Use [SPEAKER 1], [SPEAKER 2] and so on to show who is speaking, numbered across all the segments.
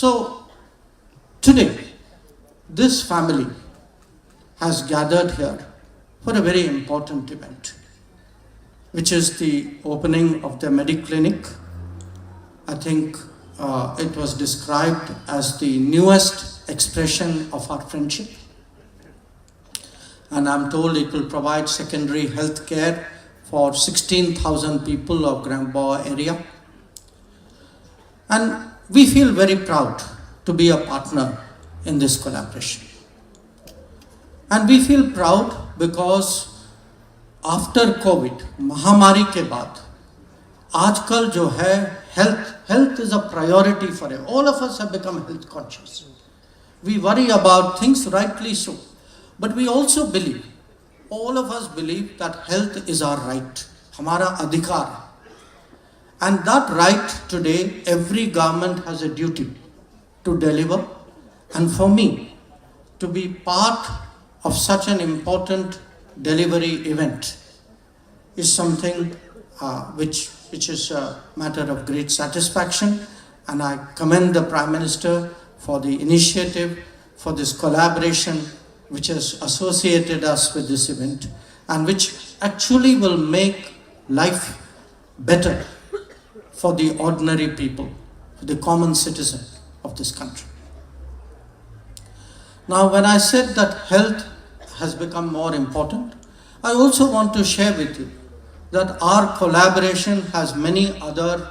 [SPEAKER 1] So today, this family has gathered here for a very important event, which is the opening of the Mediclinic. I think it was described as the newest expression of our friendship. And I'm told it will provide secondary health care for 16,000 people of Gramboa area. And we feel very proud to be a partner in this collaboration. And we feel proud because after COVID, महामारी के बाद, आजकल जो है health is a priority for it. All of us have become health conscious. We worry about things, rightly so. But we also believe, all of us believe that health is our right, हमारा अधिकार है. And that right today, every government has a duty to deliver. And for me, to be part of such an important delivery event is something which is a matter of great satisfaction. And I commend the Prime Minister for the initiative, for this collaboration which has associated us with this event and which actually will make life better for the ordinary people, for the common citizen of this country. Now, when I said that health has become more important, I also want to share with you that our collaboration has many other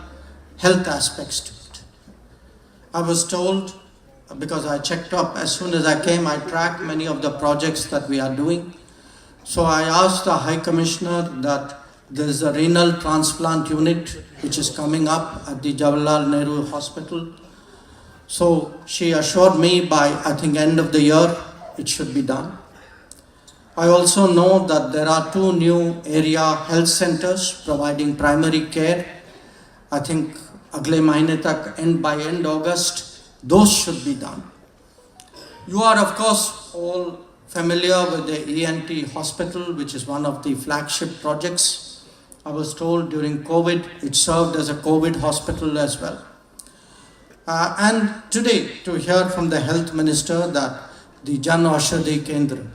[SPEAKER 1] health aspects to it. I was told, because I checked up as soon as I came, I tracked many of the projects that we are doing. So I asked the High Commissioner that there is a renal transplant unit which is coming up at the Jawaharlal Nehru Hospital. So she assured me by, I think, end of the year, it should be done. I also know that there are 2 new area health centers providing primary care. I think agle mahine tak, by end August, those should be done. You are, of course, all familiar with the ENT hospital, which is one of the flagship projects. I was told during COVID, it served as a COVID hospital as well. And today, to hear from the Health Minister that the Jan Aushadhi Kendra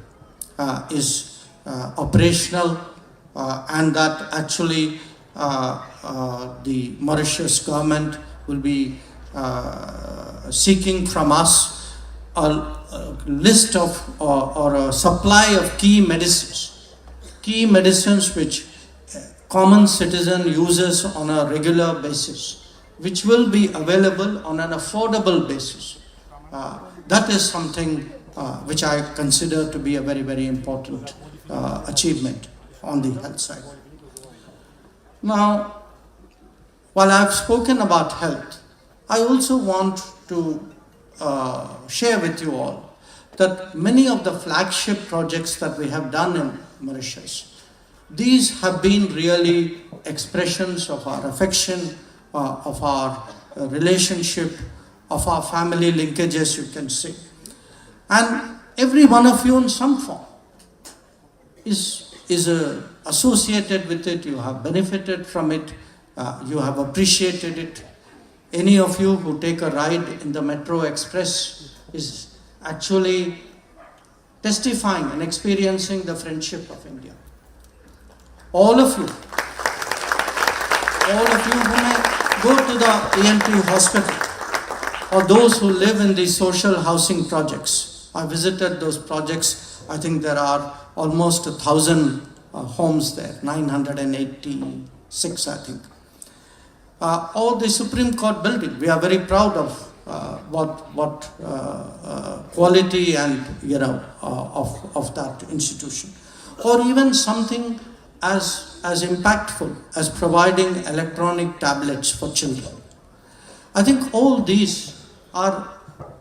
[SPEAKER 1] is operational and that actually the Mauritius government will be seeking from us a list of or a supply of key medicines which common citizen uses on a regular basis, which will be available on an affordable basis. That is something which I consider to be a very, very important achievement on the health side. Now, while I've spoken about health, I also want to share with you all that many of the flagship projects that we have done in Mauritius, these have been really expressions of our affection, of our relationship, of our family linkages, you can say. And every one of you in some form is associated with it, you have benefited from it, you have appreciated it. Any of you who take a ride in the Metro Express is actually testifying and experiencing the friendship of India. All of you who may go to the ENT hospital or those who live in the social housing projects. I visited those projects. I think there are almost 1,000 homes there, 986 I think. Or the Supreme Court building. We are very proud of what quality and of that institution. Or even something as impactful as providing electronic tablets for children. I think all these are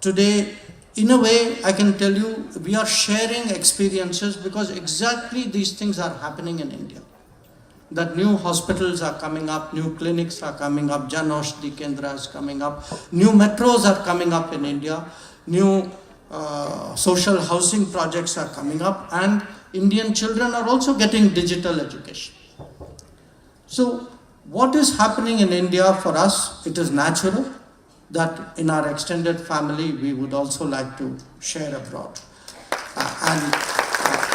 [SPEAKER 1] today, in a way, I can tell you, we are sharing experiences because exactly these things are happening in India. That new hospitals are coming up, new clinics are coming up, Jan Aushadhi Kendra is coming up, new metros are coming up in India, new social housing projects are coming up, and Indian children are also getting digital education. So what is happening in India for us, it is natural, that in our extended family we would also like to share abroad. And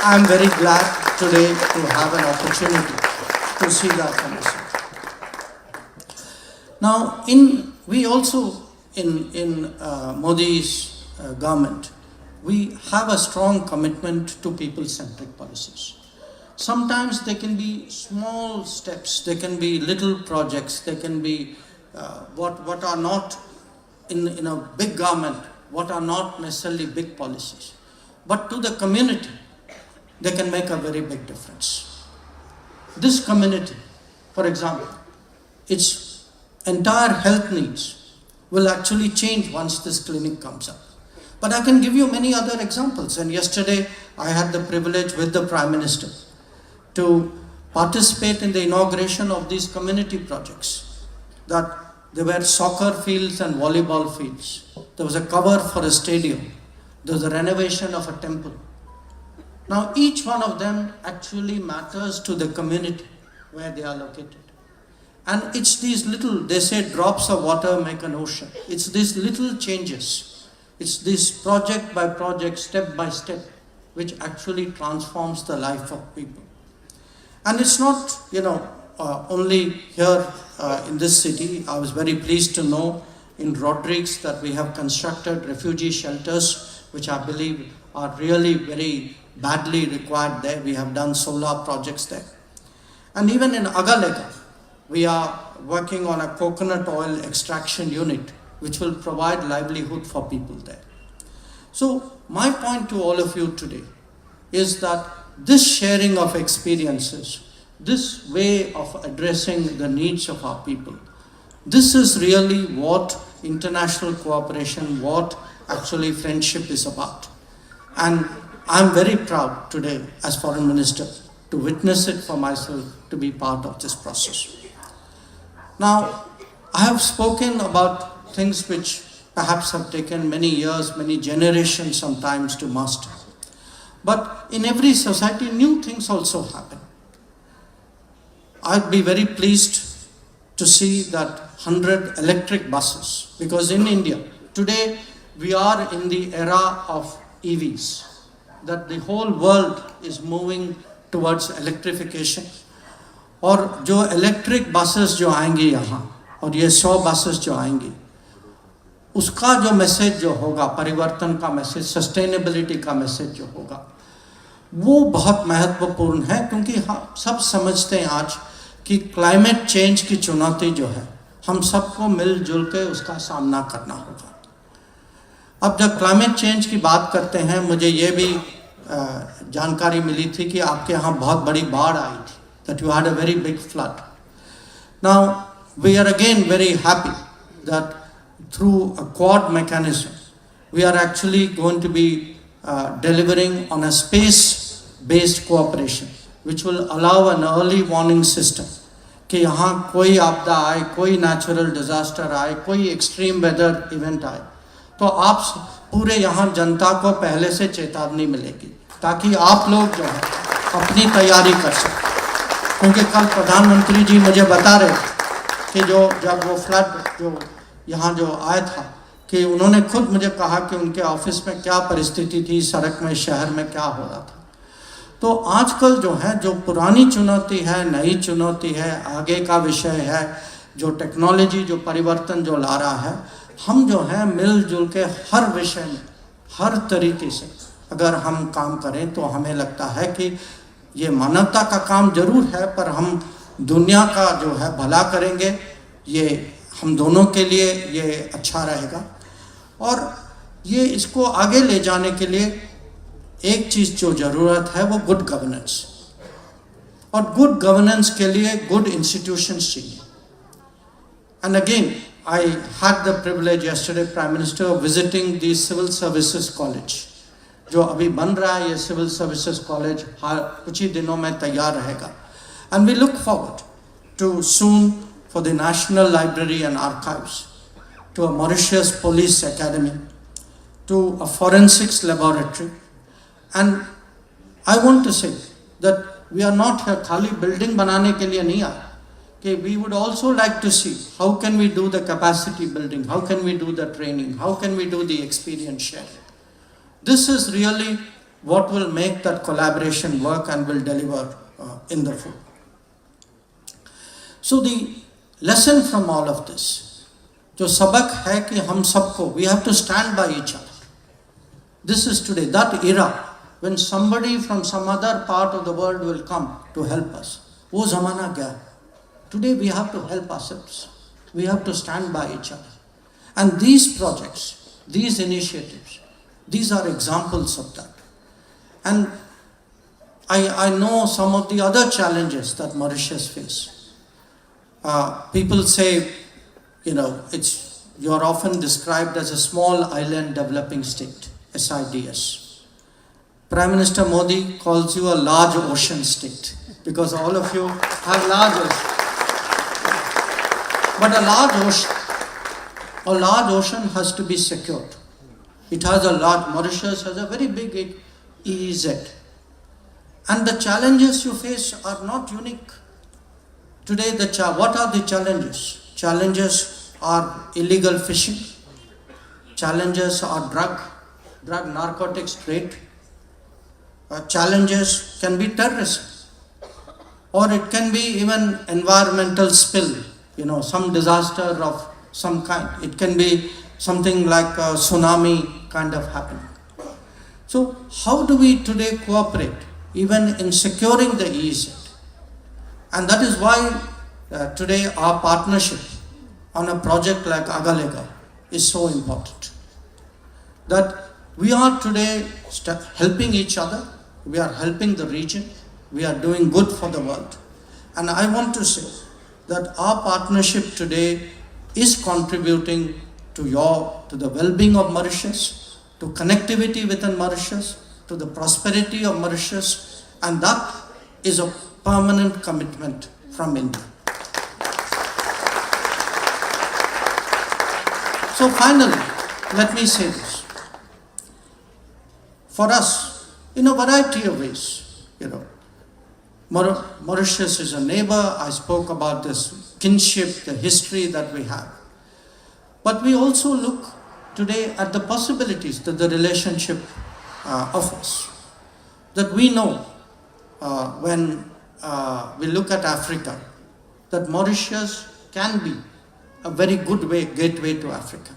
[SPEAKER 1] I'm very glad today to have an opportunity to see that conversation. Now, we also in Modi's government, we have a strong commitment to people-centric policies. Sometimes they can be small steps, they can be little projects, they can be what are not in a big government, what are not necessarily big policies. But to the community, they can make a very big difference. This community, for example, its entire health needs will actually change once this clinic comes up. But I can give you many other examples. And yesterday, I had the privilege with the Prime Minister to participate in the inauguration of these community projects. That there were soccer fields and volleyball fields. There was a cover for a stadium. There was a renovation of a temple. Now, each one of them actually matters to the community where they are located. And it's these little, they say drops of water make an ocean. It's these little changes. It's this project by project, step by step, which actually transforms the life of people. And it's not, only here in this city. I was very pleased to know in Rodrigues that we have constructed refugee shelters, which I believe are really very badly required there. We have done solar projects there. And even in Agalega, we are working on a coconut oil extraction unit, which will provide livelihood for people there. So my point to all of you today is that this sharing of experiences, this way of addressing the needs of our people, this is really what international cooperation, what actually friendship is about. And I'm very proud today as Foreign Minister to witness it for myself, to be part of this process. Now, I have spoken about things which perhaps have taken many years, many generations sometimes to master. But in every society, new things also happen. I'd be very pleased to see that 100 electric buses, because in India, today we are in the era of EVs, that the whole world is moving towards electrification. और जो electric buses जो आएंगी यहाँ और ये 100 buses जो आएंगी, उसका जो मैसेज जो होगा, परिवर्तन का मैसेज, सस्टेनेबिलिटी का मैसेज जो होगा, वो बहुत महत्वपूर्ण है, क्योंकि हम सब समझते हैं आज कि क्लाइमेट चेंज की चुनौती जो है, हम सबको मिलजुल के उसका सामना करना होगा. अब जब क्लाइमेट चेंज की बात करते हैं, मुझे ये भी जानकारी मिली थी कि आपके यहाँ बहुत बड़ी बाढ़ आई थी, that you had a very big flood. Now, we are again very happy that through a Quad mechanism, we are actually going to be delivering on a space-based cooperation, which will allow an early warning system कि यहाँ कोई आपदा आए, कोई natural disaster आए, कोई extreme weather event आए, तो आप पूरे यहाँ जनता को पहले से चेतावनी मिलेगी, ताकि आप लोग जो है अपनी तैयारी कर सकें. क्योंकि कल प्रधानमंत्री जी मुझे बता रहे थे कि जब वो फ्लड जो यहाँ जो आया था, कि उन्होंने खुद मुझे कहा कि उनके ऑफिस में क्या परिस्थिति थी, सड़क में, शहर में क्या हो रहा था. तो आजकल जो है, जो पुरानी चुनौती है, नई चुनौती है, आगे का विषय है, जो टेक्नोलॉजी जो परिवर्तन जो ला रहा है, हम जो है मिलजुल के हर विषय में, हर तरीके से अगर हम काम करें, तो हमें लगता है कि ये मानवता का काम जरूर है, पर हम दुनिया का जो है भला करेंगे, ये हम दोनों के लिए ये अच्छा रहेगा. और ये इसको आगे ले जाने के लिए एक चीज़ जो ज़रूरत है वो गुड गवर्नेंस, और गुड गवर्नेंस के लिए गुड इंस्टीट्यूशंस चाहिए. And again I had the privilege yesterday, prime minister, of visiting the civil services college जो अभी बन रहा है. ये सिविल सर्विसेज कॉलेज कुछ ही दिनों में तैयार रहेगा. And we look forward to soon for the national library and archives, to a Mauritius police academy, to a forensics laboratory. And I want to say that we are not here खाली building बनाने के लिए नहीं आए, Okay, we would also like to see how can we do the capacity building, how can we do the training, how can we do the experience sharing. This is really what will make that collaboration work and will deliver in the full. So the lesson from all of this, जो सबक है कि हम सबको, we have to stand by each other. This is today, that era, when somebody from some other part of the world will come to help us. वो ज़माना गया. Today we have to help ourselves. We have to stand by each other. And these projects, these initiatives, these are examples of that. And I know some of the other challenges that Mauritius face. People say, you're often described as a small island developing state, SIDS. Prime Minister Modi calls you a large ocean state because all of you have large oceans. But a large ocean has to be secured. Mauritius has a very big EEZ. And the challenges you face are not unique. Today, what are the challenges? Challenges are illegal fishing. Challenges are drug narcotics trade. Challenges can be terrorism. Or it can be even environmental spill, some disaster of some kind. It can be something like a tsunami kind of happening. So how do we today cooperate, even in securing the EEZ? And that is why today our partnership on a project like Agalega is so important. That we are today helping each other, we are helping the region, we are doing good for the world. And I want to say that our partnership today is contributing to the well-being of Mauritius, to connectivity within Mauritius, to the prosperity of Mauritius, and that is a permanent commitment from India. So finally, let me say this. For us, in a variety of ways, Mauritius is a neighbor. I spoke about this kinship, the history that we have. But we also look today at the possibilities that the relationship offers. That we know when we look at Africa, that Mauritius can be a very good gateway to Africa.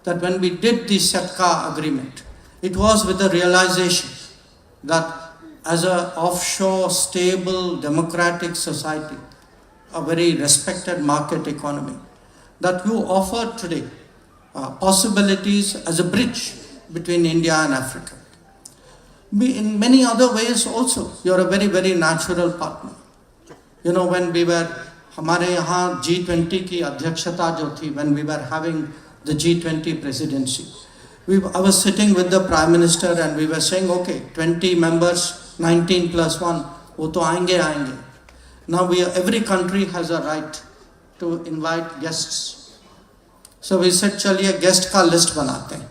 [SPEAKER 1] That when we did the SETCA agreement, it was with the realization that as an offshore, stable, democratic society, a very respected market economy, that you offer today possibilities as a bridge between India and Africa. In many other ways also, you're a very, very natural partner. When we were, हमारे यहाँ G20 की अध्यक्षता जो थी, when we were having the G20 presidency, I was sitting with the Prime Minister and we were saying, okay, 20 members, 19 plus 1, वो तो आएंगे. Now every country has a right to invite guests. So we said, चलिए guest का list बनाते हैं.